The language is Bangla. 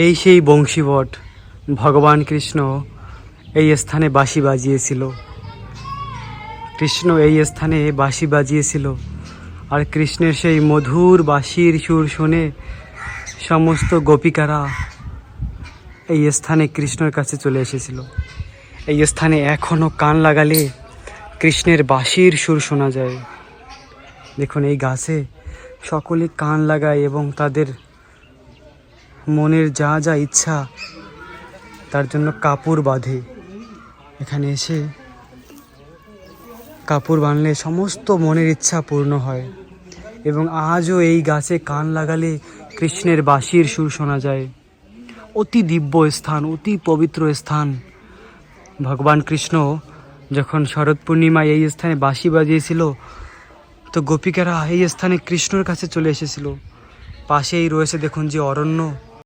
এই সেই বংশীবট, ভগবান কৃষ্ণ এই স্থানে বাঁশি বাজিয়েছিল। কৃষ্ণ এই স্থানে বাঁশি বাজিয়েছিল, আর কৃষ্ণের সেই মধুর বাঁশির সুর শুনে সমস্ত গোপিকারা এই স্থানে কৃষ্ণের কাছে চলে এসেছিল। এই স্থানে এখনও কান লাগালে কৃষ্ণের বাঁশির সুর শোনা যায়। দেখুন, এই গাছে সকলে কান লাগায় এবং তাদের মনের যা যা ইচ্ছা তার জন্য কাপড় বাঁধে। এখানে এসে কাপড় বাঁধলে সমস্ত মনের ইচ্ছা পূর্ণ হয়। এবং আজও এই গাছে কান লাগালে কৃষ্ণের বাঁশির সুর শোনা যায়। অতি দিব্য স্থান, অতি পবিত্র স্থান। ভগবান কৃষ্ণ যখন শরৎ পূর্ণিমায় এই স্থানে বাঁশি বাজিয়েছিল, তো গোপিকারা এই স্থানে কৃষ্ণর কাছে চলে এসেছিল। পাশেই রয়েছে দেখুন যে অরণ্য,